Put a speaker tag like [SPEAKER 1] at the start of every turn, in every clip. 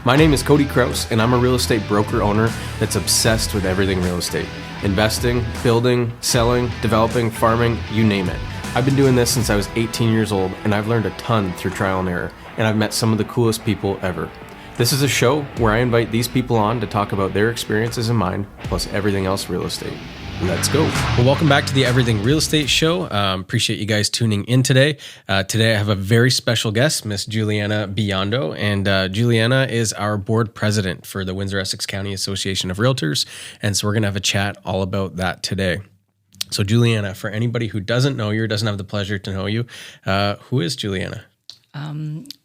[SPEAKER 1] My name is Cody Kraus, and I'm a real estate broker owner that's obsessed with everything real estate. Investing, building, selling, developing, farming, you name it. I've been doing this since I was 18 years old, and I've learned a ton through trial and error, and I've met some of the coolest people ever. This is a show where I invite these people on to talk about their experiences and mine, plus everything else real estate. Let's go. Well, welcome back to the Everything Real Estate Show. Appreciate you guys tuning in today. Today I have a very special guest, Miss Julianna Biondo, and Julianna is our board president for the Windsor-Essex County Association of Realtors, and so we're going to have a chat all about that today. So Julianna, for anybody who doesn't know you or doesn't have the pleasure to know you, who is Julianna?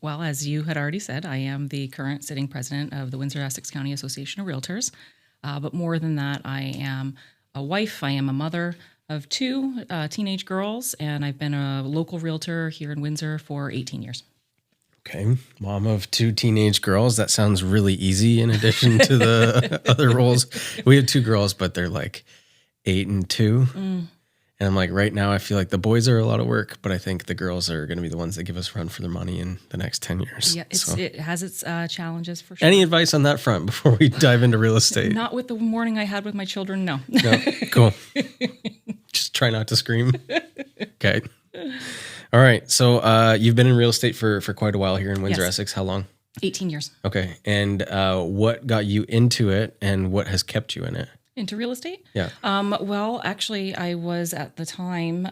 [SPEAKER 2] Well, as you had already said, I am the current sitting president of the Windsor-Essex County Association of Realtors. But more than that, I am a wife. I am a mother of two teenage girls, and I've been a local realtor here in Windsor for 18 years.
[SPEAKER 1] Okay. Mom of two teenage girls. That sounds really easy in addition to the other roles. We have two girls, but they're like 8 and 2. And I'm like, right now, I feel like the boys are a lot of work, but I think the girls are going to be the ones that give us run for their money in the next 10 years.
[SPEAKER 2] Yeah, it has its challenges for sure.
[SPEAKER 1] Any advice on that front before we dive into real estate?
[SPEAKER 2] Not with the morning I had with my children, no.
[SPEAKER 1] No, cool. Just try not to scream. Okay. All right. So you've been in real estate for quite a while here in Windsor-Essex. How long?
[SPEAKER 2] 18 years.
[SPEAKER 1] Okay. And what got you into it and what has kept you in it?
[SPEAKER 2] Into real estate?
[SPEAKER 1] Yeah.
[SPEAKER 2] Well, actually, I was at the time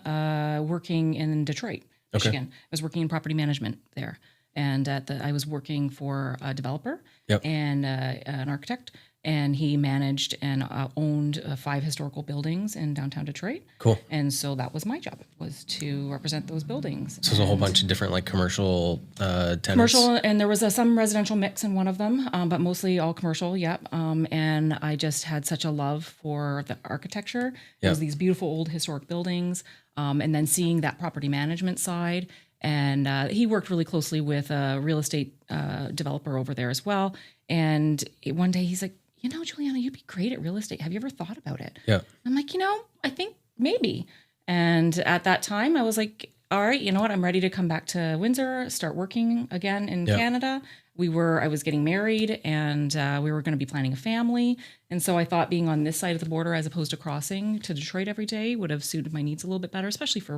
[SPEAKER 2] working in Detroit, Michigan. I was working in property management there. And I was working for a developer and an architect. And he managed and owned 5 historical buildings in downtown Detroit. Cool. And so that was my job, was to represent those buildings.
[SPEAKER 1] So there's a whole bunch of different like commercial tenants.
[SPEAKER 2] Commercial, and there was some residential mix in one of them, but mostly all commercial, and I just had such a love for the architecture. It was these beautiful old historic buildings, and then seeing that property management side. And he worked really closely with a real estate developer over there as well. And one day he's like, Julianna, you'd be great at real estate. Have you ever thought about it? Yeah. I'm like, I think maybe. And at that time I was like, all right, you know what? I'm ready to come back to Windsor, start working again in Canada. I was getting married, and we were going to be planning a family. And so I thought being on this side of the border as opposed to crossing to Detroit every day would have suited my needs a little bit better, especially for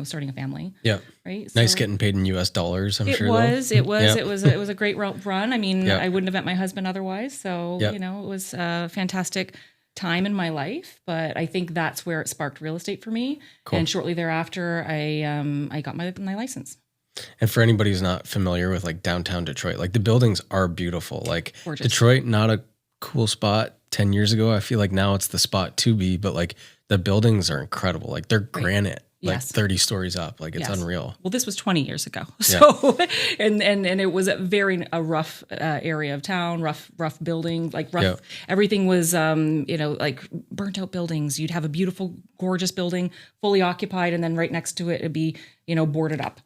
[SPEAKER 2] starting a family. Yeah. Right.
[SPEAKER 1] Nice getting paid in US dollars, I'm sure.
[SPEAKER 2] It was a great run. I mean, I wouldn't have met my husband otherwise. So, it was a fantastic time in my life, but I think that's where it sparked real estate for me. Cool. And shortly thereafter, I got my license.
[SPEAKER 1] And for anybody who's not familiar with like downtown Detroit, like the buildings are beautiful. Like
[SPEAKER 2] gorgeous.
[SPEAKER 1] Detroit, not a cool spot 10 years ago. I feel like now it's the spot to be, but like the buildings are incredible. Like they're granite, like 30 stories up. Like it's unreal.
[SPEAKER 2] Well, this was 20 years ago. So, and it was a rough area of town, rough building, like rough, everything was, like burnt out buildings. You'd have a beautiful, gorgeous building fully occupied. And then right next to it, it'd be, boarded up.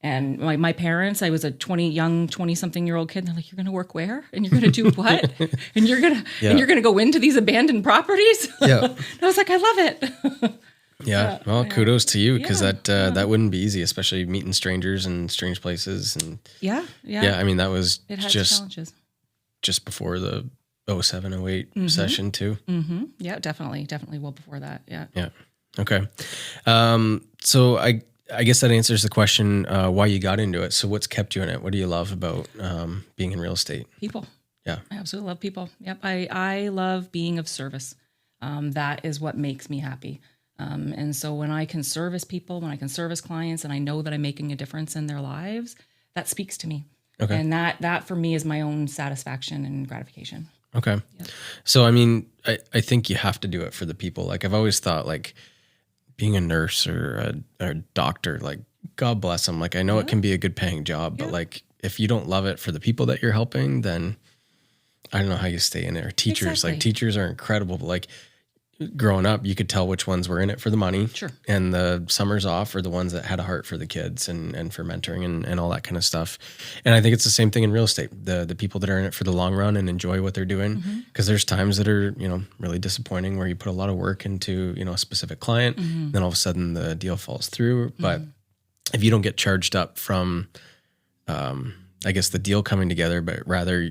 [SPEAKER 2] And my parents, I was a 20-something-year-old kid. And they're like, "You're going to work where? And you're going to do what? And you're going to go into these abandoned properties?" Yeah. And I was like, "I love it."
[SPEAKER 1] Well, kudos to you, because that wouldn't be easy, especially meeting strangers in strange places. And I mean, that was just before the 07, 08 session too.
[SPEAKER 2] Mm-hmm. Yeah, definitely well before that. Yeah.
[SPEAKER 1] Okay. So I guess that answers the question why you got into it. So what's kept you in it? What do you love about being in real estate?
[SPEAKER 2] People.
[SPEAKER 1] Yeah.
[SPEAKER 2] I absolutely love people. Yep. I love being of service. That is what makes me happy. And so when I can service people, when I can service clients, and I know that I'm making a difference in their lives, that speaks to me. Okay. And that for me is my own satisfaction and gratification.
[SPEAKER 1] Okay. Yep. So, I mean, I think you have to do it for the people. Like I've always thought like, being a nurse or a doctor, like God bless them. Like I know it can be a good paying job, but like if you don't love it for the people that you're helping, then I don't know how you stay in it. Or teachers, like teachers are incredible. But like growing up, you could tell which ones were in it for the money. Sure. And the summers off are the ones that had a heart for the kids and for mentoring and all that kind of stuff. And I think it's the same thing in real estate. The people that are in it for the long run and enjoy what they're doing. Because there's times that are, really disappointing where you put a lot of work into, a specific client. Then all of a sudden the deal falls through. But if you don't get charged up from I guess, the deal coming together, but rather,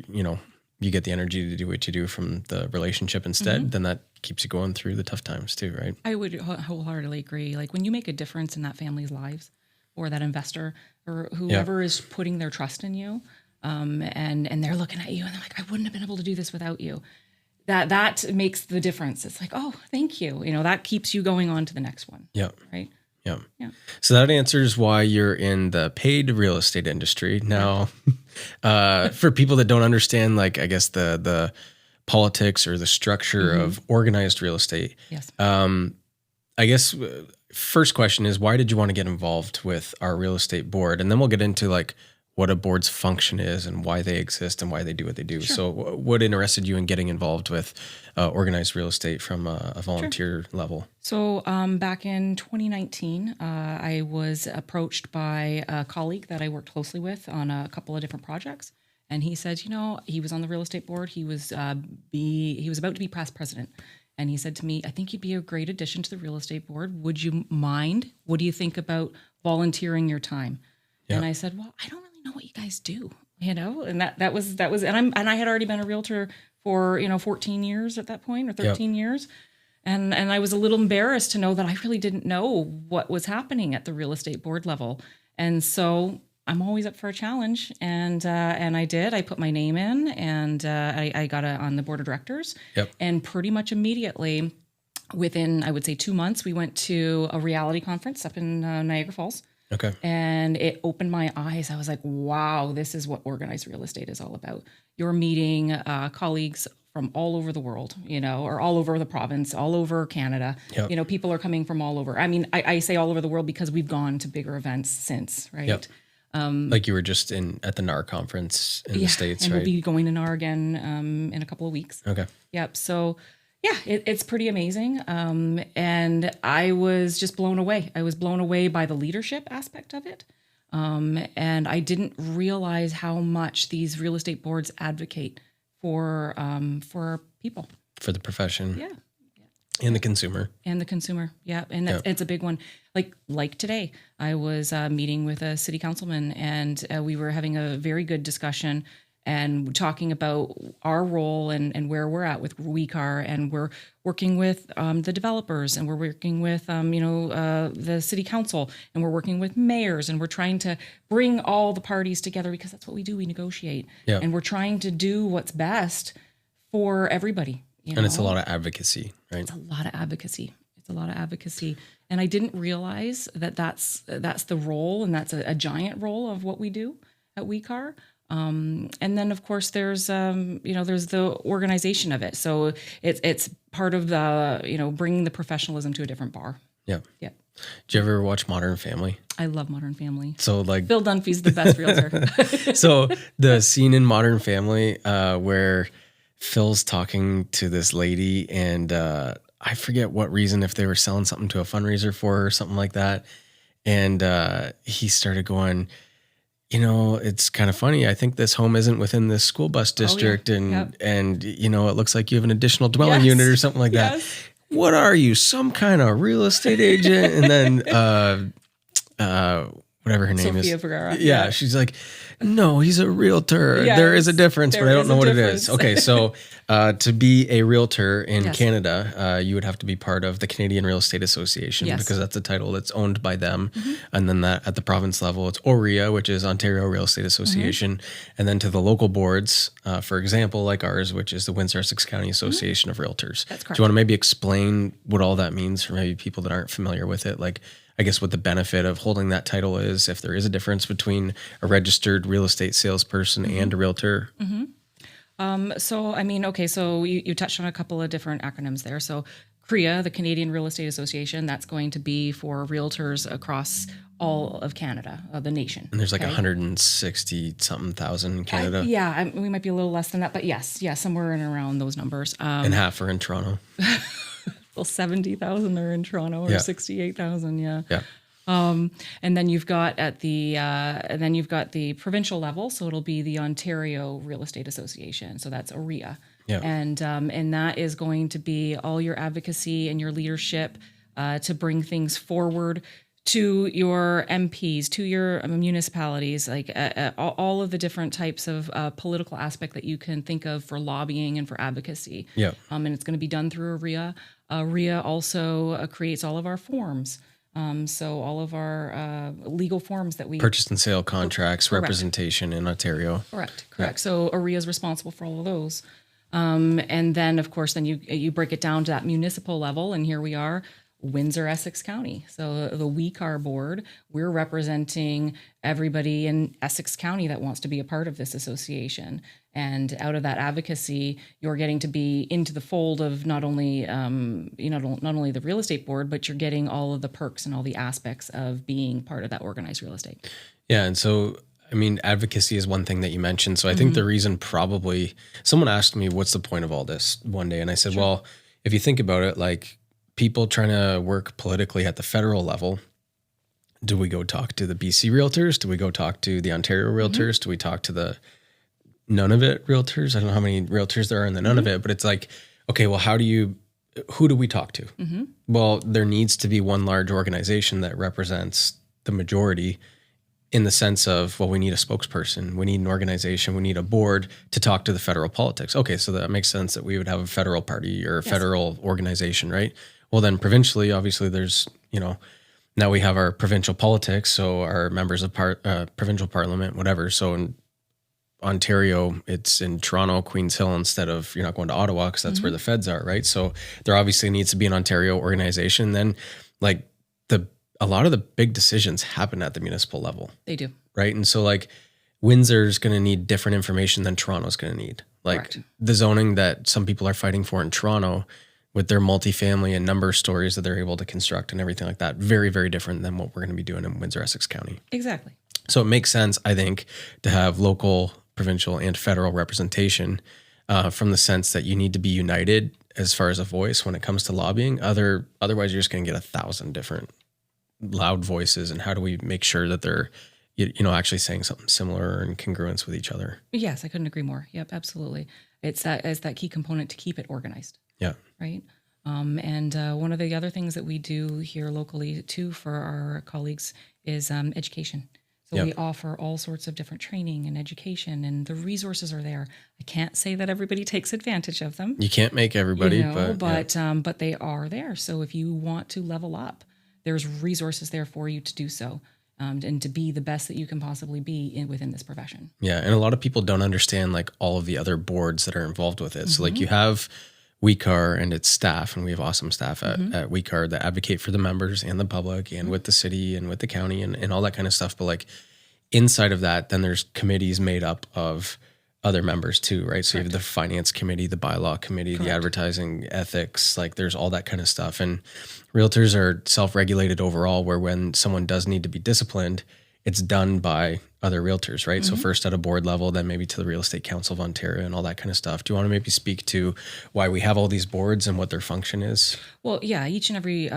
[SPEAKER 1] you get the energy to do what you do from the relationship instead, then that keeps you going through the tough times too, right?
[SPEAKER 2] I would wholeheartedly agree. Like when you make a difference in that family's lives, or that investor, or whoever is putting their trust in you, and they're looking at you and they're like, I wouldn't have been able to do this without you. That makes the difference. It's like, oh, thank you. That keeps you going on to the next one.
[SPEAKER 1] Yeah.
[SPEAKER 2] Right.
[SPEAKER 1] Yeah.
[SPEAKER 2] Yeah.
[SPEAKER 1] So that answers why you're in the paid real estate industry. Now, for people that don't understand, like, I guess the politics or the structure of organized real estate.
[SPEAKER 2] Yes.
[SPEAKER 1] I guess first question is, why did you want to get involved with our real estate board? And then we'll get into like what a board's function is and why they exist and why they do what they do. Sure. So what interested you in getting involved with organized real estate from a volunteer level?
[SPEAKER 2] So back in 2019, I was approached by a colleague that I worked closely with on a couple of different projects. And he said, he was on the real estate board. He was about to be past president. And he said to me, I think you'd be a great addition to the real estate board. Would you mind? What do you think about volunteering your time? Yeah. And I said, well, I don't really know what you guys do, and that was, and I had already been a realtor for, 14 years at that point, or 13 years. And I was a little embarrassed to know that I really didn't know what was happening at the real estate board level. And so I'm always up for a challenge. And I did, I put my name in, and I got on the board of directors. Yep. And pretty much immediately within, I would say 2 months, we went to a reality conference up in Niagara Falls.
[SPEAKER 1] Okay.
[SPEAKER 2] And it opened my eyes. I was like, wow, this is what organized real estate is all about. You're meeting colleagues from all over the world, or all over the province, all over Canada. Yep. People are coming from all over. I mean, I say all over the world because we've gone to bigger events since, right? Yep.
[SPEAKER 1] Like you were just at the NAR conference in the States,
[SPEAKER 2] and
[SPEAKER 1] right?
[SPEAKER 2] We'll be going to NAR again in a couple of weeks.
[SPEAKER 1] Okay.
[SPEAKER 2] Yep. So yeah, it's pretty amazing. And I was just blown away. I was blown away by the leadership aspect of it. And I didn't realize how much these real estate boards advocate for people. For
[SPEAKER 1] the profession.
[SPEAKER 2] Yeah.
[SPEAKER 1] And the consumer.
[SPEAKER 2] Yeah. And it's a big one. Like today, I was meeting with a city councilman, and we were having a very good discussion and talking about our role and where we're at with WECAR, and we're working with the developers, and we're working with the city council, and we're working with mayors, and we're trying to bring all the parties together, because that's what we do. We negotiate, and we're trying to do what's best for everybody.
[SPEAKER 1] And it's a lot of advocacy, right?
[SPEAKER 2] It's a lot of advocacy. And I didn't realize that that's the role, and that's a giant role of what we do at WECAR. And then of course there's the organization of it. So it's part of the, bringing the professionalism to a different bar.
[SPEAKER 1] Yeah.
[SPEAKER 2] Yeah.
[SPEAKER 1] Did you ever watch Modern Family?
[SPEAKER 2] I love Modern Family.
[SPEAKER 1] So
[SPEAKER 2] Phil Dunphy's the best realtor.
[SPEAKER 1] So the scene in Modern Family, where Phil's talking to this lady, and, I forget what reason, if they were selling something to a fundraiser for her or something like that. And, he started going, it's kind of funny. I think this home isn't within this school bus district. And it looks like you have an additional dwelling unit or something like that. What are you, some kind of real estate agent? And then, whatever her name
[SPEAKER 2] Sophia
[SPEAKER 1] is.
[SPEAKER 2] Vergara.
[SPEAKER 1] Yeah. She's like, no, he's a realtor.
[SPEAKER 2] Yes,
[SPEAKER 1] there is a difference, but I don't know what
[SPEAKER 2] difference.
[SPEAKER 1] it is. Okay. So, to be a realtor in Canada, you would have to be part of the Canadian Real Estate Association, because that's a title that's owned by them. Mm-hmm. And then that at the province level, it's OREA, which is Ontario Real Estate Association. Mm-hmm. And then to the local boards, for example, like ours, which is the Windsor-Essex County Association of Realtors.
[SPEAKER 2] That's correct.
[SPEAKER 1] Do you want to maybe explain what all that means for maybe people that aren't familiar with it? Like, I guess what the benefit of holding that title is, if there is a difference between a registered real estate salesperson and a realtor.
[SPEAKER 2] Mm-hmm. So you touched on a couple of different acronyms there. So CREA, the Canadian Real Estate Association, that's going to be for realtors across all of Canada, the nation.
[SPEAKER 1] And there's like 160 something thousand in Canada.
[SPEAKER 2] We might be a little less than that, but yes, somewhere in and around those numbers.
[SPEAKER 1] And half are in Toronto.
[SPEAKER 2] Well, 70,000 are in Toronto, or 68,000. Yeah. And then you've got the provincial level, so it'll be the Ontario Real Estate Association. So that's OREA. Yeah. And that is going to be all your advocacy and your leadership to bring things forward to your MPs, to your municipalities, like all of the different types of political aspect that you can think of for lobbying and for advocacy.
[SPEAKER 1] Yeah.
[SPEAKER 2] And it's going to be done through REA. REA also creates all of our forms. So all of our legal forms that we
[SPEAKER 1] Purchase and sale contracts, representation in Ontario.
[SPEAKER 2] Correct. Yeah. So REA is responsible for all of those. And then, of course, then you break it down to that municipal level, and here we are, Windsor-Essex County. So the WECAR board, we're representing everybody in Essex County that wants to be a part of this association. And out of that advocacy, you're getting to be into the fold of not only not only the real estate board, but you're getting all of the perks and all the aspects of being part of that organized real estate.
[SPEAKER 1] Yeah, and so I mean, advocacy is one thing that you mentioned. So I think the reason probably someone asked me, what's the point of all this one day? And I said, well, if you think about it, like people trying to work politically at the federal level, do we go talk to the BC Realtors? Do we go talk to the Ontario Realtors? Do we talk to the none of it Realtors? I don't know how many Realtors there are in the none of it, but it's like, okay, well, who do we talk to? Well, there needs to be one large organization that represents the majority, in the sense of, well, we need a spokesperson, we need an organization, we need a board to talk to the federal politics. Okay, so that makes sense that we would have a federal party or a federal organization, right? Well, then provincially, obviously there's, now we have our provincial politics, so our members of provincial parliament, whatever. So in Ontario, it's in Toronto, Queens Hill, instead of, you're not going to Ottawa because that's where the feds are, right? So there obviously needs to be an Ontario organization. Then like a lot of the big decisions happen at the municipal level.
[SPEAKER 2] They do.
[SPEAKER 1] Right. And so like Windsor's going to need different information than Toronto's going to need. Like
[SPEAKER 2] Correct.
[SPEAKER 1] The zoning that some people are fighting for in Toronto with their multifamily and number of stories that they're able to construct and everything like that, very, very different than what we're going to be doing in Windsor-Essex County.
[SPEAKER 2] Exactly.
[SPEAKER 1] So it makes sense, I think, to have local, provincial, and federal representation from the sense that you need to be united as far as a voice when it comes to lobbying. Otherwise, you're just going to get 1,000 different loud voices, and how do we make sure that they're actually saying something similar and congruence with each other?
[SPEAKER 2] Yes, I couldn't agree more. Yep, absolutely. It's that key component to keep it organized.
[SPEAKER 1] Yeah.
[SPEAKER 2] Right. And one of the other things that we do here locally too for our colleagues is education. So we offer all sorts of different training and education, and the resources are there. I can't say that everybody takes advantage of them.
[SPEAKER 1] You can't make everybody,
[SPEAKER 2] but they are there. So if you want to level up, there's resources there for you to do so, and to be the best that you can possibly be within this profession.
[SPEAKER 1] Yeah, and a lot of people don't understand like all of the other boards that are involved with it. So like you have WECAR and its staff, and we have awesome staff at WECAR that advocate for the members and the public and with the city and with the county and all that kind of stuff. But like inside of that, then there's committees made up of other members too, right? So you have the finance committee, the bylaw committee, the advertising ethics, like there's all that kind of stuff. And realtors are self-regulated overall, where when someone does need to be disciplined, it's done by other realtors, right? So first at a board level, then maybe to the Real Estate Council of Ontario and all that kind of stuff. Do you want to maybe speak to why we have all these boards and what their function is?
[SPEAKER 2] Well, yeah, each and every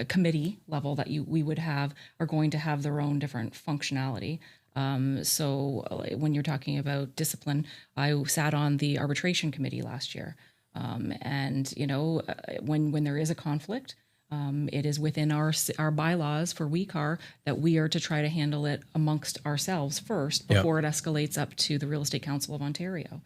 [SPEAKER 2] committee level that we would have are going to have their own different functionality. So when you're talking about discipline, I sat on the arbitration committee last year. And when there is a conflict, it is within our bylaws for WECAR that we are to try to handle it amongst ourselves first before it escalates up to the Real Estate Council of Ontario.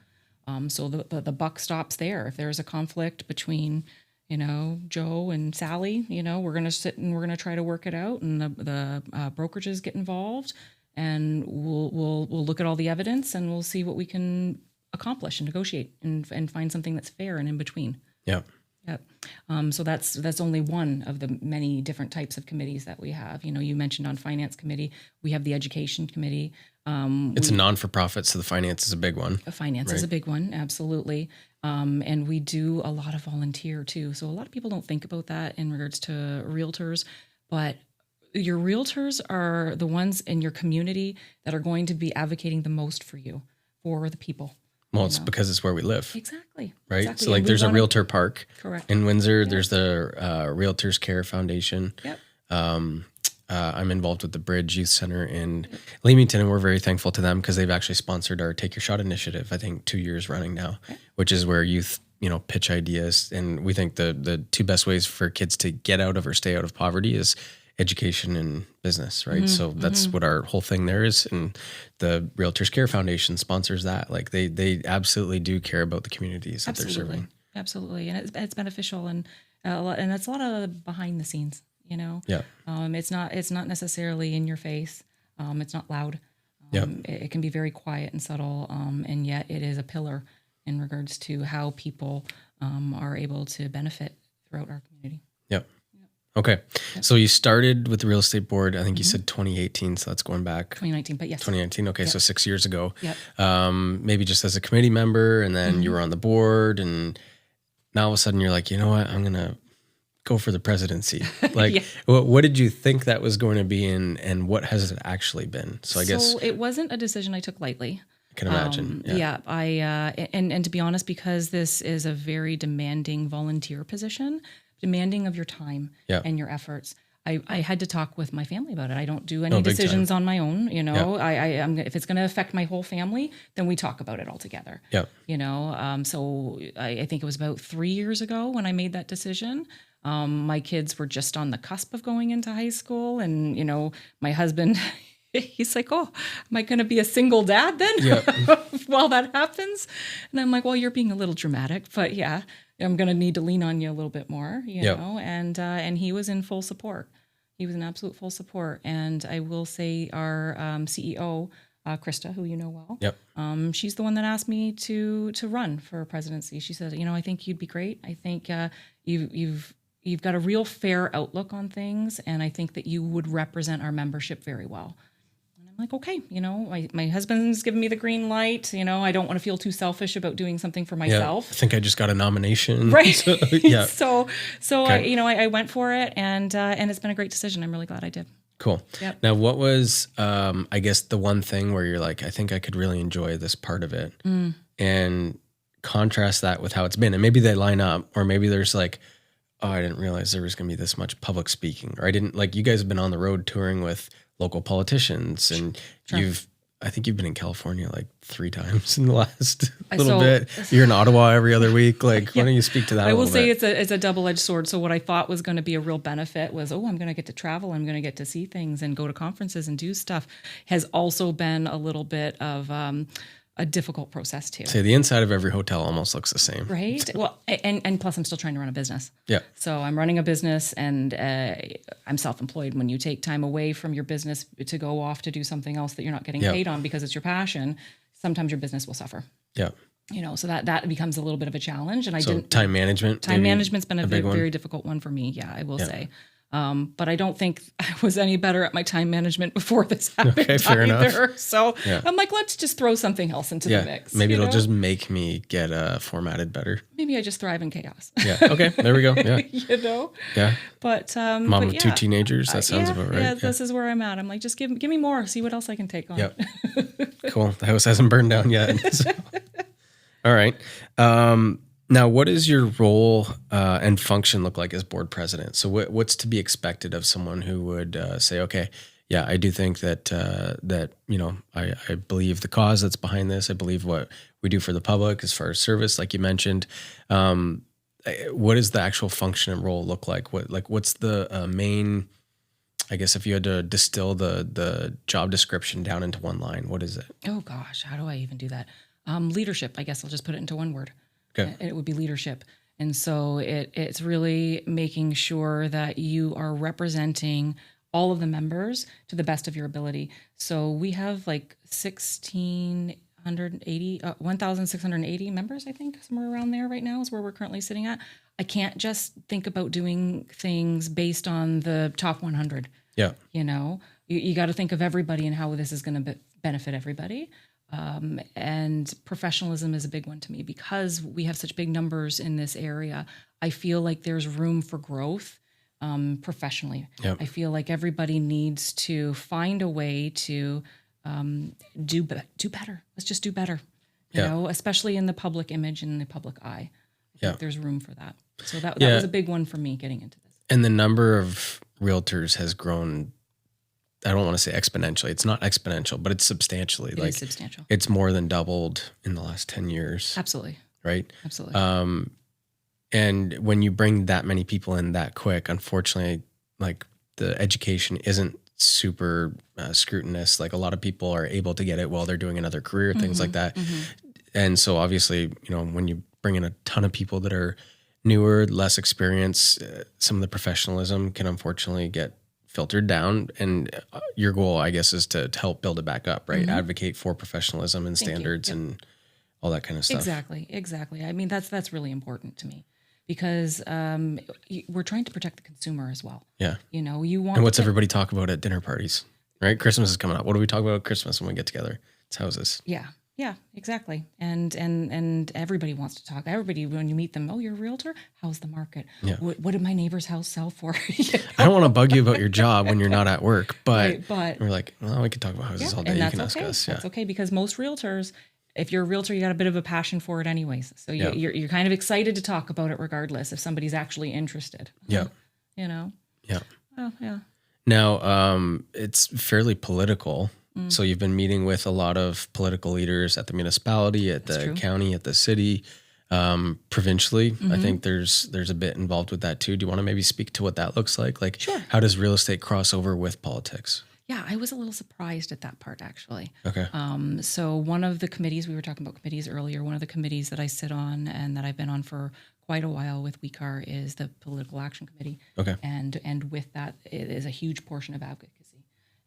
[SPEAKER 2] So the buck stops there. If there's a conflict between Joe and Sally, we're going to sit and we're going to try to work it out, and the brokerages get involved. And we'll look at all the evidence, and we'll see what we can accomplish and negotiate and find something that's fair and in between.
[SPEAKER 1] Yeah.
[SPEAKER 2] Yep. So that's only one of the many different types of committees that we have. You mentioned on finance committee, we have the education committee.
[SPEAKER 1] It's a non-for-profit, so the finance is a big one.
[SPEAKER 2] Finance is a big one, absolutely. And we do a lot of volunteer too. So a lot of people don't think about that in regards to realtors, but your realtors are the ones in your community that are going to be advocating the most for you, for the people.
[SPEAKER 1] Well, it's because it's where we live.
[SPEAKER 2] Exactly.
[SPEAKER 1] Right?
[SPEAKER 2] Exactly.
[SPEAKER 1] So like there's a realtor park
[SPEAKER 2] correct.
[SPEAKER 1] in Windsor. Yep. There's the Realtors Care Foundation.
[SPEAKER 2] Yep.
[SPEAKER 1] I'm involved with the Bridge Youth Center in Leamington, and we're very thankful to them because they've actually sponsored our Take Your Shot initiative, I think 2 years running now, which is where youth pitch ideas. And we think the two best ways for kids to get out of or stay out of poverty is education and business, right? So that's what our whole thing there is. And the Realtors Care Foundation sponsors that. Like they absolutely do care about the communities that they're serving.
[SPEAKER 2] Absolutely. And it's beneficial and it's a lot of behind the scenes,
[SPEAKER 1] Yeah.
[SPEAKER 2] It's not necessarily in your face. It's not loud. It can be very quiet and subtle. And yet it is a pillar in regards to how people are able to benefit throughout our community.
[SPEAKER 1] Yep. Okay. Yep. So you started with the real estate board, I think you said 2018. So that's going back
[SPEAKER 2] 2019, but yes.
[SPEAKER 1] 2019. Okay.
[SPEAKER 2] Yep.
[SPEAKER 1] So 6 years ago,
[SPEAKER 2] yep.
[SPEAKER 1] Maybe just as a committee member, and then you were on the board, and now all of a sudden you're like, you know what, I'm going to go for the presidency. Like what did you think that was going to be, and what has it actually been? So I guess
[SPEAKER 2] it wasn't a decision I took lightly.
[SPEAKER 1] I can imagine.
[SPEAKER 2] And to be honest, because this is a very demanding volunteer position, demanding of your time and your efforts, I had to talk with my family about it. I don't do any decisions on my own. I'm if it's going to affect my whole family, then we talk about it all together. So I think it was about 3 years ago when I made that decision. My kids were just on the cusp of going into high school, and my husband, he's like, "Oh, am I going to be a single dad then while that happens?" And I'm like, "Well, you're being a little dramatic, but yeah, I'm going to need to lean on you a little bit more, know." And he was in full support. He was in absolute full support. And I will say our CEO, Krista, who you know well, she's the one that asked me to run for presidency. She said, I think you'd be great. I think you've got a real fair outlook on things, and I think that you would represent our membership very well. And I'm like, okay, my husband's given me the green light. I don't want to feel too selfish about doing something for myself.
[SPEAKER 1] I think I just got a nomination.
[SPEAKER 2] Right. So okay. I went for it, and it's been a great decision. I'm really glad I did.
[SPEAKER 1] Cool. Yep. Now, what was, I guess, the one thing where you're like, I think I could really enjoy this part of it, and contrast that with how it's been, and maybe they line up, or maybe there's like, oh, I didn't realize there was going to be this much public speaking, or I didn't, like, you guys have been on the road touring with local politicians, and I think you've been in California like 3 times in the last little bit. You're in Ottawa every other week. Like, why don't you speak to that? I will say
[SPEAKER 2] it's a double-edged sword. So what I thought was going to be a real benefit was, I'm going to get to travel. I'm going to get to see things and go to conferences and do stuff, has also been a little bit of a difficult process too.
[SPEAKER 1] Say the inside of every hotel almost looks the same.
[SPEAKER 2] Right. Well, and plus I'm still trying to run a business.
[SPEAKER 1] Yeah.
[SPEAKER 2] So I'm running a business, and I'm self-employed. When you take time away from your business to go off to do something else that you're not getting paid on because it's your passion, sometimes your business will suffer. Yeah. So that becomes a little bit of a challenge. And
[SPEAKER 1] time management.
[SPEAKER 2] Time management's been a very difficult one for me. Yeah, I will say. But I don't think I was any better at my time management before this happened. Okay, fair enough. So I'm like, let's just throw something else into the mix.
[SPEAKER 1] Maybe it'll just make me get formatted better.
[SPEAKER 2] Maybe I just thrive in chaos.
[SPEAKER 1] Yeah. Okay. There we go. Yeah.
[SPEAKER 2] Yeah. But
[SPEAKER 1] mom with 2 teenagers. That sounds about right.
[SPEAKER 2] Yeah. This is where I'm at. I'm like, just give me more. See what else I can take on.
[SPEAKER 1] Yep. Cool. The house hasn't burned down yet. So. All right. Now, what does your role and function look like as board president? So what's to be expected of someone who would say, okay, yeah, I do think that, I believe the cause that's behind this. I believe what we do for the public as far as service, like you mentioned. What does the actual function and role look like? What's the main, I guess if you had to distill the job description down into one line, what is it?
[SPEAKER 2] Oh, gosh, how do I even do that? Leadership, I guess I'll just put it into one word.
[SPEAKER 1] Okay.
[SPEAKER 2] It would be leadership. And so it's really making sure that you are representing all of the members to the best of your ability. So we have like 1,680 members, I think, somewhere around there right now is where we're currently sitting at. I can't just think about doing things based on the top 100.
[SPEAKER 1] Yeah.
[SPEAKER 2] You got to think of everybody and how this is going to benefit everybody. And professionalism is a big one to me because we have such big numbers in this area. I feel like there's room for growth professionally. Yep. I feel like everybody needs to find a way to do better. Let's just do better, you know, especially in the public image and the public eye. I think there's room for that. So that was a big one for me getting into this.
[SPEAKER 1] And the number of realtors has grown, I don't want to say exponentially. It's not exponential, but it's substantially.
[SPEAKER 2] It is substantial.
[SPEAKER 1] It's more than doubled in the last 10 years.
[SPEAKER 2] Absolutely.
[SPEAKER 1] Right?
[SPEAKER 2] Absolutely.
[SPEAKER 1] And when you bring that many people in that quick, unfortunately, like the education isn't super scrutinous. Like a lot of people are able to get it while they're doing another career, things like that. And so obviously, when you bring in a ton of people that are newer, less experienced, some of the professionalism can unfortunately get filtered down. And your goal, I guess, is to help build it back up, right? Advocate for professionalism and standards and all that kind of stuff.
[SPEAKER 2] Exactly. I mean, that's really important to me because we're trying to protect the consumer as well.
[SPEAKER 1] Yeah.
[SPEAKER 2] You want.
[SPEAKER 1] And what's everybody talk about at dinner parties, right? Christmas is coming up. What do we talk about at Christmas when we get together? It's houses.
[SPEAKER 2] Yeah, exactly. And everybody wants to talk. Everybody, when you meet them, oh, you're a realtor? How's the market?
[SPEAKER 1] Yeah.
[SPEAKER 2] What did my neighbor's house sell for?
[SPEAKER 1] I don't want to bug you about your job when you're not at work, but,
[SPEAKER 2] but
[SPEAKER 1] we're like, well, we could talk about houses all day.
[SPEAKER 2] And
[SPEAKER 1] you
[SPEAKER 2] that's
[SPEAKER 1] can ask
[SPEAKER 2] okay.
[SPEAKER 1] us.
[SPEAKER 2] That's okay because most realtors, if you're a realtor, you got a bit of a passion for it anyways. So you're kind of excited to talk about it regardless if somebody's actually interested.
[SPEAKER 1] Yeah.
[SPEAKER 2] Yeah. Oh, yeah.
[SPEAKER 1] Now, it's fairly political. So you've been meeting with a lot of political leaders at the municipality, at the county, at the city, provincially. I think there's a bit involved with that too. Do you want to maybe speak to what that looks like? Like,
[SPEAKER 2] sure.
[SPEAKER 1] How does real estate cross over with politics?
[SPEAKER 2] Yeah, I was a little surprised at that part, actually.
[SPEAKER 1] Okay.
[SPEAKER 2] So one of the committees, we were talking about committees earlier, one of the committees that I sit on and that I've been on for quite a while with WECAR is the Political Action Committee.
[SPEAKER 1] Okay.
[SPEAKER 2] And with that, it is a huge portion of advocacy.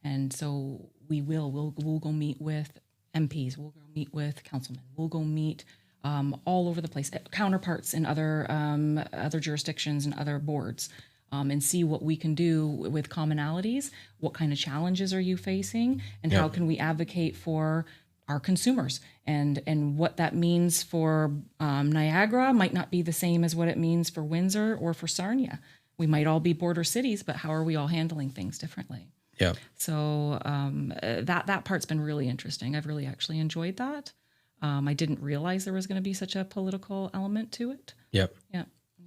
[SPEAKER 2] And so we'll go meet with MPs, we'll go meet with councilmen, we'll go meet all over the place, counterparts in other jurisdictions and other boards, and see what we can do with commonalities. What kind of challenges are you facing, and how can we advocate for our consumers? And what that means for Niagara might not be the same as what it means for Windsor or for Sarnia. We might all be border cities, but how are we all handling things differently?
[SPEAKER 1] Yeah.
[SPEAKER 2] So that part's been really interesting. I've really actually enjoyed that. I didn't realize there was going to be such a political element to it.
[SPEAKER 1] Yep.
[SPEAKER 2] Yeah.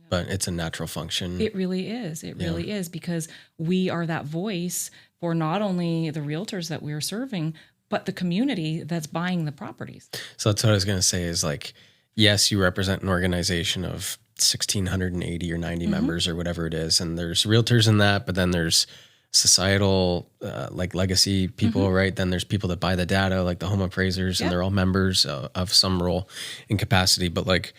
[SPEAKER 1] But it's a natural function.
[SPEAKER 2] It really is. It really is because we are that voice for not only the realtors that we're serving, but the community that's buying the properties.
[SPEAKER 1] So that's what I was going to say is like, yes, you represent an organization of 1,680 or 90 members or whatever it is. And there's realtors in that, but then there's societal, like legacy people, right? Then there's people that buy the data, like the home appraisers, and they're all members of some role and capacity. But like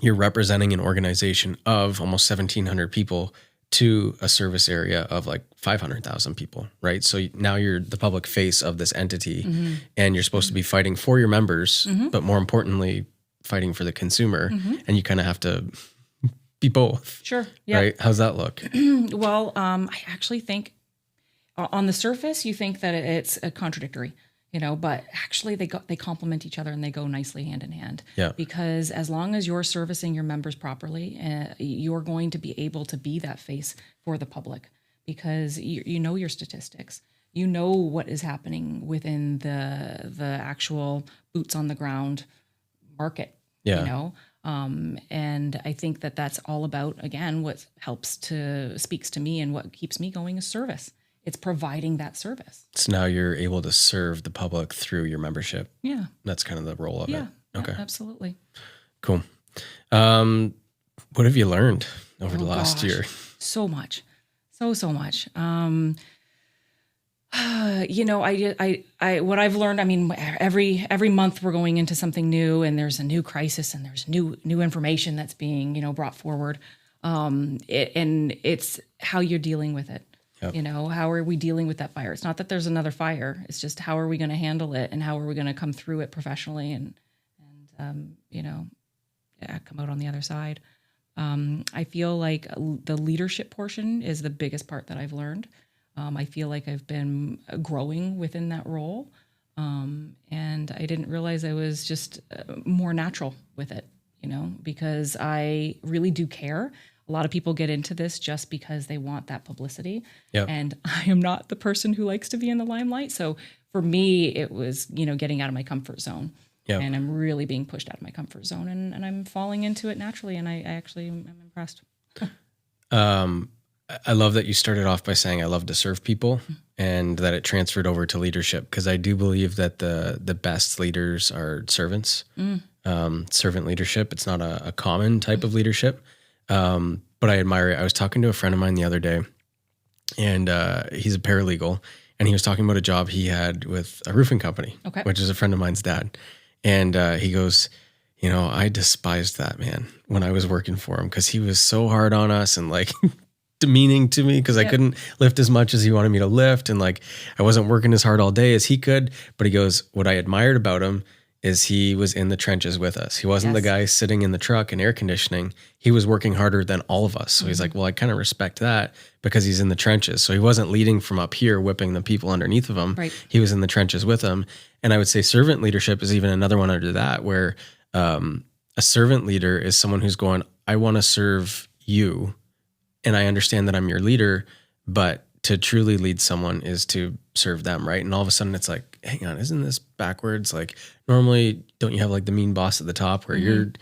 [SPEAKER 1] you're representing an organization of almost 1,700 people to a service area of like 500,000 people, right? So now you're the public face of this entity and you're supposed to be fighting for your members, but more importantly, fighting for the consumer. And you kind of have to be both.
[SPEAKER 2] Sure. Yeah.
[SPEAKER 1] Right. How's that look?
[SPEAKER 2] Well, I actually think on the surface, you think that it's contradictory, but actually they complement each other and they go nicely hand in hand.
[SPEAKER 1] Yeah.
[SPEAKER 2] Because as long as you're servicing your members properly, you're going to be able to be that face for the public because you know your statistics. You know what is happening within the actual boots on the ground market.
[SPEAKER 1] Yeah.
[SPEAKER 2] And I think that that's all about, again, what speaks to me and what keeps me going is service. It's providing that service.
[SPEAKER 1] So now you're able to serve the public through your membership.
[SPEAKER 2] Yeah.
[SPEAKER 1] That's kind of the role of it. Okay.
[SPEAKER 2] Yeah, absolutely.
[SPEAKER 1] Cool. What have you learned over the last year?
[SPEAKER 2] So much. So much. What I've learned, I mean, every month we're going into something new and there's a new crisis and there's new information that's being, brought forward. And it's how you're dealing with it. Yep. How are we dealing with that fire? It's not that there's another fire. It's just how are we going to handle it and how are we going to come through it professionally and come out on the other side. I feel like the leadership portion is the biggest part that I've learned. I feel like I've been growing within that role. And I didn't realize I was just more natural with it, because I really do care. A lot of people get into this just because they want that publicity. Yep. And I am not the person who likes to be in the limelight. So for me, it was, getting out of my comfort zone. Yep. And I'm really being pushed out of my comfort zone and I'm falling into it naturally. And I actually am impressed.
[SPEAKER 1] I love that you started off by saying I love to serve people and that it transferred over to leadership because I do believe that the best leaders are servants, servant leadership. It's not a common type of leadership, but I admire it. I was talking to a friend of mine the other day and he's a paralegal, and he was talking about a job he had with a roofing company, which is a friend of mine's dad. And he goes, I despised that man when I was working for him because he was so hard on us and like demeaning to me because I couldn't lift as much as he wanted me to lift. And like, I wasn't working as hard all day as he could. But he goes, what I admired about him is he was in the trenches with us. He wasn't the guy sitting in the truck and air conditioning. He was working harder than all of us. So he's like, well, I kind of respect that because he's in the trenches. So he wasn't leading from up here, whipping the people underneath of him. Right. He was in the trenches with them. And I would say servant leadership is even another one under that, where a servant leader is someone who's going, I want to serve you. And I understand that I'm your leader, but to truly lead someone is to serve them, right? And all of a sudden it's like, hang on, isn't this backwards? Like normally, don't you have like the mean boss at the top where you're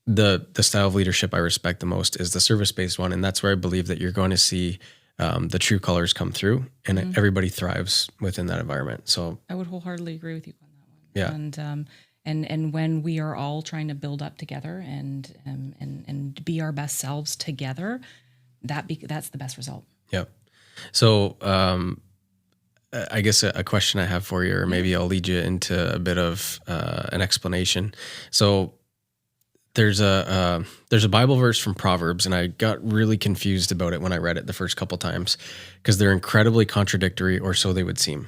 [SPEAKER 1] the style of leadership I respect the most is the service-based one. And that's where I believe that you're going to see the true colors come through and everybody thrives within that environment. So
[SPEAKER 2] I would wholeheartly agree with you on that one. Yeah. And when we are all trying to build up together and be our best selves together, that's the best result.
[SPEAKER 1] Yep. So I guess a question I have for you, or maybe I'll lead you into a bit of an explanation. So there's a Bible verse from Proverbs, and I got really confused about it when I read it the first couple times because they're incredibly contradictory, or so they would seem.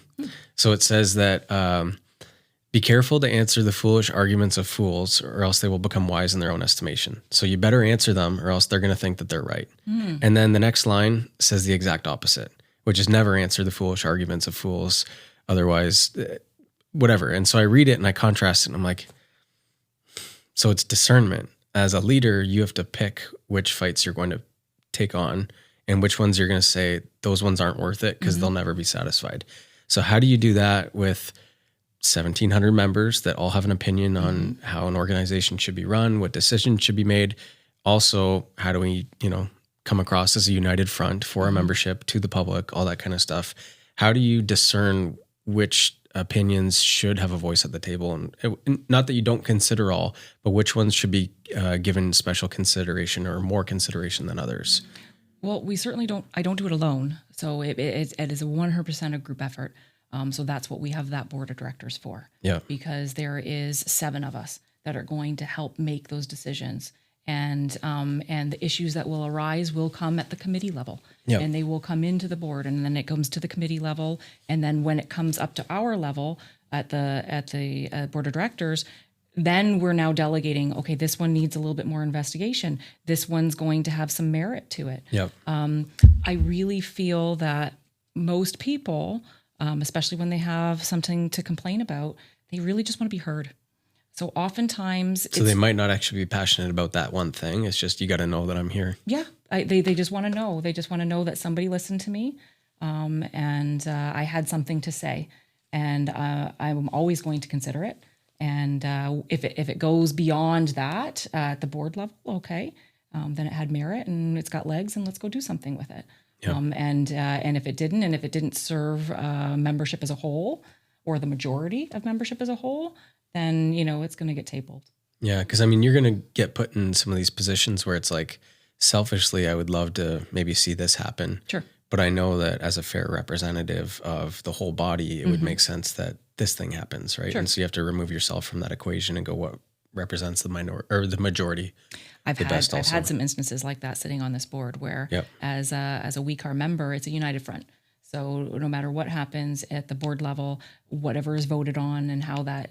[SPEAKER 1] So it says that be careful to answer the foolish arguments of fools, or else they will become wise in their own estimation. So you better answer them, or else they're going to think that they're right. And then the next line says the exact opposite, which is never answer the foolish arguments of fools. Otherwise, whatever. And so I read it and I contrast it and I'm like, so it's discernment. As a leader, you have to pick which fights you're going to take on and which ones you're going to say, those ones aren't worth it because they'll never be satisfied. So how do you do that with 1,700 members that all have an opinion on how an organization should be run, what decisions should be made? Also, how do we, come across as a united front for our membership to the public, all that kind of stuff? How do you discern which opinions should have a voice at the table? And not that you don't consider all, but which ones should be given special consideration or more consideration than others?
[SPEAKER 2] Well, we certainly I don't do it alone. So it is a 100% a group effort. So that's what we have that board of directors for. Yeah. Because there is 7 of us that are going to help make those decisions. And the issues that will arise will come at the committee level, and they will come into the board, and then it comes to the committee level, and then when it comes up to our level at the board of directors, then we're now delegating. Okay, this one needs a little bit more investigation. This one's going to have some merit to it. Yep. I really feel that most people, especially when they have something to complain about, they really just want to be heard. So oftentimes,
[SPEAKER 1] they might not actually be passionate about that one thing. It's just, you got to know that I'm here.
[SPEAKER 2] Yeah. They just want to know. They just want to know that somebody listened to me. And I had something to say, and I'm always going to consider it. And if it goes beyond that at the board level, okay, then it had merit and it's got legs, and let's go do something with it. Yeah. And if it didn't serve membership as a whole, or the majority of membership as a whole, then, it's going to get tabled.
[SPEAKER 1] Yeah, because, you're going to get put in some of these positions where it's like, selfishly, I would love to maybe see this happen. Sure. But I know that as a fair representative of the whole body, it would make sense that this thing happens, right? Sure. And so you have to remove yourself from that equation and go, what represents the minority or the majority? I've
[SPEAKER 2] had some instances like that sitting on this board where as a WECAR member, it's a united front. So no matter what happens at the board level, whatever is voted on and how that,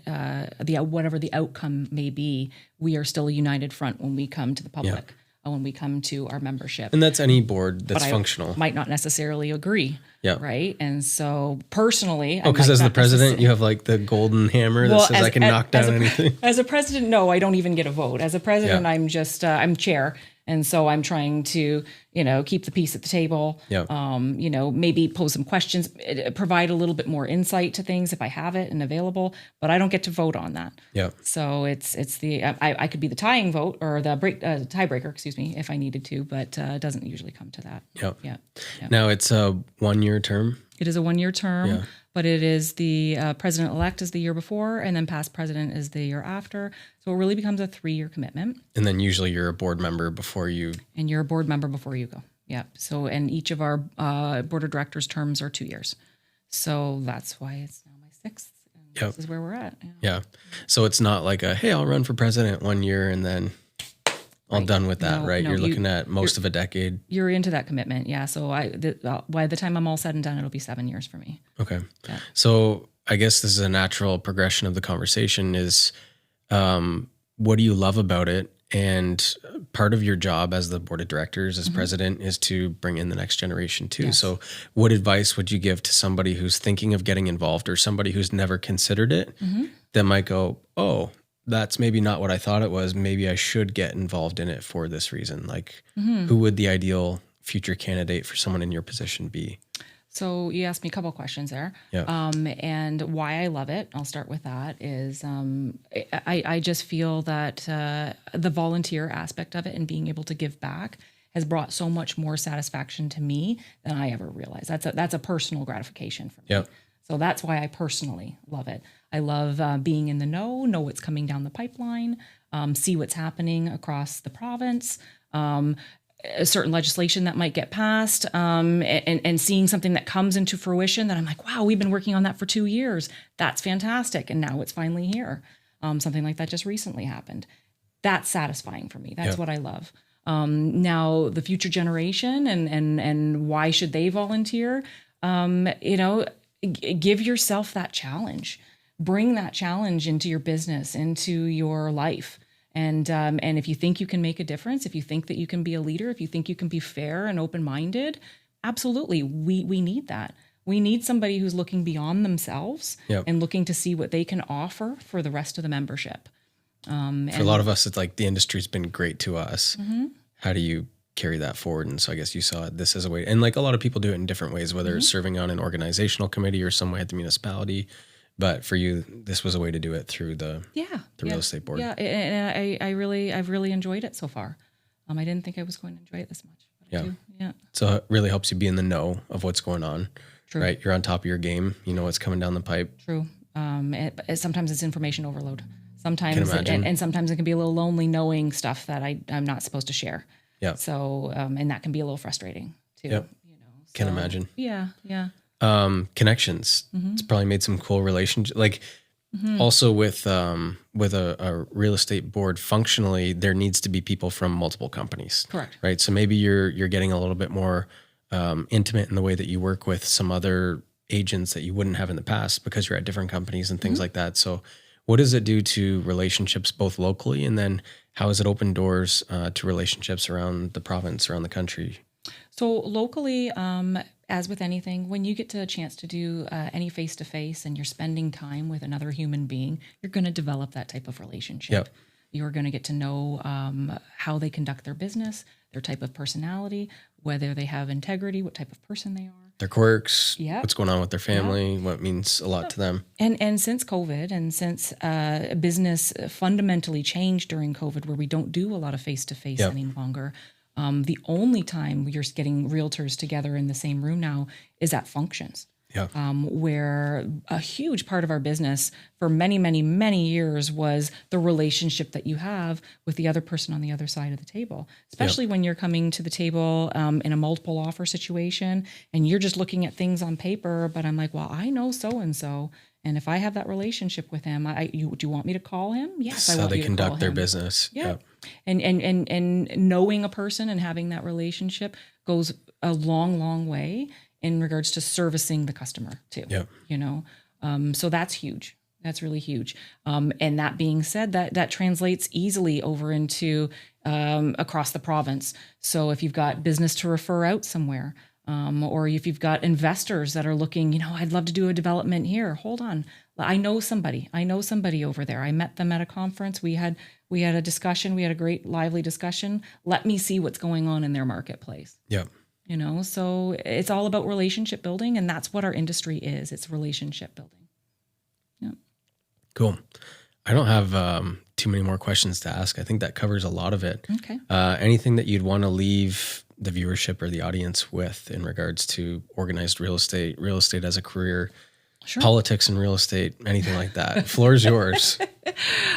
[SPEAKER 2] whatever the outcome may be, we are still a united front when we come to the public, when we come to our membership.
[SPEAKER 1] And that's any board that's functional.
[SPEAKER 2] Might not necessarily agree. Yeah. Right. And so personally,
[SPEAKER 1] because as the president, you have like the golden hammer that says I can knock down anything.
[SPEAKER 2] As a president, no, I don't even get a vote. As a president, I'm just, I'm chair. And so I'm trying to, keep the peace at the table, maybe pose some questions, provide a little bit more insight to things if I have it and available, but I don't get to vote on that. Yeah. So it's I could be the tying vote or the tiebreaker, if I needed to, but it doesn't usually come to that. Yep. Yeah.
[SPEAKER 1] Now it's a 1-year term.
[SPEAKER 2] It is a 1-year term, but it is the president-elect is the year before, and then past president is the year after. So it really becomes a 3-year commitment.
[SPEAKER 1] And then usually you're a board member before you...
[SPEAKER 2] And you're a board member before you go. Yep. So, and each of our board of directors terms are 2 years. So that's why it's now my 6th. And this is where we're at.
[SPEAKER 1] Yeah. So it's not like hey, I'll run for president 1 year and then all done with that, right? You're looking at most of a decade.
[SPEAKER 2] You're into that commitment. Yeah. So by the time I'm all said and done, it'll be 7 years for me.
[SPEAKER 1] Okay. Yeah. So I guess this is a natural progression of the conversation is, what do you love about it? And part of your job as the board of directors, as president, is to bring in the next generation too. Yes. So what advice would you give to somebody who's thinking of getting involved or somebody who's never considered it that might go, oh, that's maybe not what I thought it was. Maybe I should get involved in it for this reason. Like who would the ideal future candidate for someone in your position be?
[SPEAKER 2] So you asked me a couple of questions there.
[SPEAKER 1] Yeah.
[SPEAKER 2] And why I love it, I'll start with that, is I just feel that the volunteer aspect of it and being able to give back has brought so much more satisfaction to me than I ever realized. That's a personal gratification for me.
[SPEAKER 1] Yeah.
[SPEAKER 2] So that's why I personally love it. I love being in the know what's coming down the pipeline, see what's happening across the province, a certain legislation that might get passed, and seeing something that comes into fruition that I'm like, wow, we've been working on that for 2 years. That's fantastic. And now it's finally here. Something like that just recently happened. That's satisfying for me. That's what I love. Now the future generation and why should they volunteer? Give yourself that challenge. Bring that challenge into your business, into your life. And if you think you can make a difference, if you think that you can be a leader, if you think you can be fair and open-minded, absolutely, we need that. We need somebody who's looking beyond themselves and looking to see what they can offer for the rest of the membership.
[SPEAKER 1] For a lot of us, it's like the industry's been great to us. How do you carry that forward? And so I guess you saw this as a way, and like a lot of people do it in different ways, whether it's serving on an organizational committee or some way at the municipality. But for you, this was a way to do it through the real estate board. Yeah,
[SPEAKER 2] and I've really enjoyed it so far. I didn't think I was going to enjoy it this much. But I do. Yeah.
[SPEAKER 1] So it really helps you be in the know of what's going on.
[SPEAKER 2] True.
[SPEAKER 1] Right? You're on top of your game. You know what's coming down the pipe.
[SPEAKER 2] True. Sometimes it's information overload. Sometimes and sometimes it can be a little lonely knowing stuff that I'm not supposed to share.
[SPEAKER 1] Yeah.
[SPEAKER 2] So and that can be a little frustrating too.
[SPEAKER 1] Yep. Can imagine.
[SPEAKER 2] Yeah.
[SPEAKER 1] Connections. It's probably made some cool relationships. Like also with a real estate board, functionally, there needs to be people from multiple companies.
[SPEAKER 2] Correct.
[SPEAKER 1] Right. So maybe you're getting a little bit more intimate in the way that you work with some other agents that you wouldn't have in the past because you're at different companies and things like that. So what does it do to relationships both locally, and then how has it opened doors to relationships around the province, around the country?
[SPEAKER 2] So locally, as with anything, when you get a chance to do any face-to-face and you're spending time with another human being, you're going to develop that type of relationship.
[SPEAKER 1] Yep.
[SPEAKER 2] You're going to get to know how they conduct their business, their type of personality, whether they have integrity, what type of person they are.
[SPEAKER 1] Their quirks, what's going on with their family, what means a lot to them.
[SPEAKER 2] And since COVID and since business fundamentally changed during COVID, where we don't do a lot of face-to-face any longer, the only time you're getting realtors together in the same room now is at functions.
[SPEAKER 1] Yeah.
[SPEAKER 2] Where a huge part of our business for many, many, many years was the relationship that you have with the other person on the other side of the table, especially when you're coming to the table in a multiple offer situation and you're just looking at things on paper. But I'm like, well, I know so-and-so. And if I have that relationship with him, do you want me to call him? Yes, I want you to call him.
[SPEAKER 1] How they conduct their business.
[SPEAKER 2] Yeah. And knowing a person and having that relationship goes a long, long way in regards to servicing the customer too. Yeah. So that's huge. That's really huge. And that being said, that translates easily over into across the province. So if you've got business to refer out somewhere, or if you've got investors that are looking, I'd love to do a development here. Hold on. I know somebody over there. I met them at a conference. We had a discussion. We had a great lively discussion. Let me see what's going on in their marketplace.
[SPEAKER 1] Yeah.
[SPEAKER 2] So it's all about relationship building, and that's what our industry is. It's relationship building. Yeah.
[SPEAKER 1] Cool. I don't have too many more questions to ask. I think that covers a lot of it.
[SPEAKER 2] Okay.
[SPEAKER 1] Anything that you'd want to leave the viewership or the audience with in regards to organized real estate as a career, politics and real estate, anything like that? Floor is yours.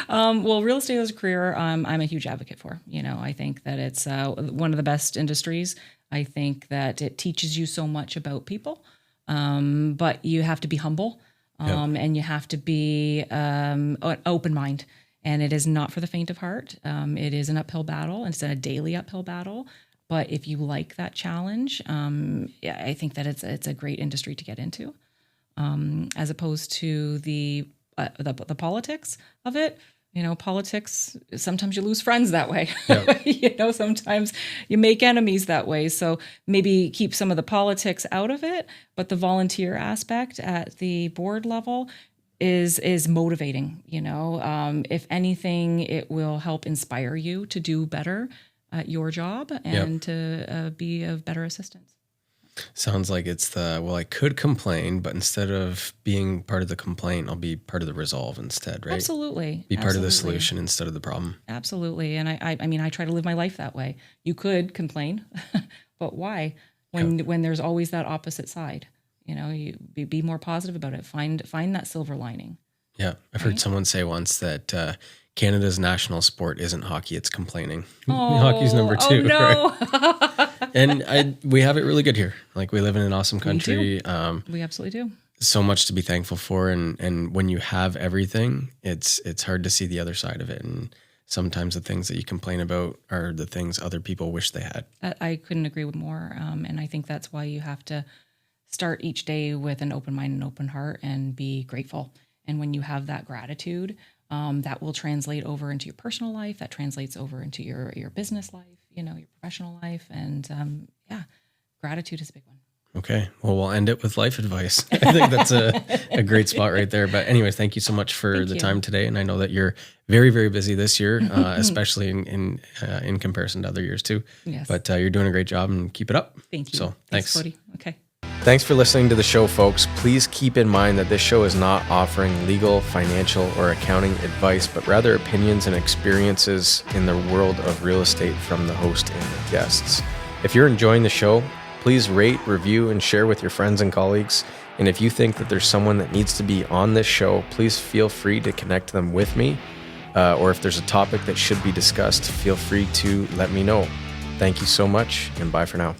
[SPEAKER 2] Well, real estate as a career, I'm a huge advocate for. I think that it's one of the best industries. I think that it teaches you so much about people, but you have to be humble, and you have to be an open mind. And it is not for the faint of heart. It is an uphill battle, and it's a daily uphill battle. But if you like that challenge, I think that it's a great industry to get into, as opposed to the politics of it. Politics, sometimes you lose friends that way.
[SPEAKER 1] Yep.
[SPEAKER 2] Sometimes you make enemies that way. So maybe keep some of the politics out of it, but the volunteer aspect at the board level is motivating. If anything, it will help inspire you to do better at your job and to be of better assistance.
[SPEAKER 1] Sounds like it's I could complain, but instead of being part of the complaint, I'll be part of the resolve instead, right?
[SPEAKER 2] Absolutely.
[SPEAKER 1] Be part of the solution instead of the problem.
[SPEAKER 2] Absolutely. And I try to live my life that way. You could complain, but why? When there's always that opposite side, you be more positive about it. Find that silver lining.
[SPEAKER 1] Yeah. I've heard someone say once that Canada's national sport isn't hockey, it's complaining. Hockey's number 2.
[SPEAKER 2] Oh no.
[SPEAKER 1] Right? And we have it really good here. Like, we live in an awesome country.
[SPEAKER 2] We absolutely do.
[SPEAKER 1] So much to be thankful for. And when you have everything, it's hard to see the other side of it. And sometimes the things that you complain about are the things other people wish they had.
[SPEAKER 2] I couldn't agree with more. And I think that's why you have to start each day with an open mind and open heart and be grateful. And when you have that gratitude, that will translate over into your personal life. That translates over into your business life, your professional life. And gratitude is a big one.
[SPEAKER 1] Okay. Well, we'll end it with life advice. I think that's a great spot right there. But anyways, thank you so much for the time today. And I know that you're very, very busy this year, especially in comparison to other years too.
[SPEAKER 2] Yes.
[SPEAKER 1] But you're doing a great job, and keep it up.
[SPEAKER 2] Thank you.
[SPEAKER 1] So thanks.
[SPEAKER 2] Cody. Okay.
[SPEAKER 1] Thanks for listening to the show, folks. Please keep in mind that this show is not offering legal, financial, or accounting advice, but rather opinions and experiences in the world of real estate from the host and the guests. If you're enjoying the show, please rate, review, and share with your friends and colleagues. And if you think that there's someone that needs to be on this show, please feel free to connect them with me. Or if there's a topic that should be discussed, feel free to let me know. Thank you so much, and bye for now.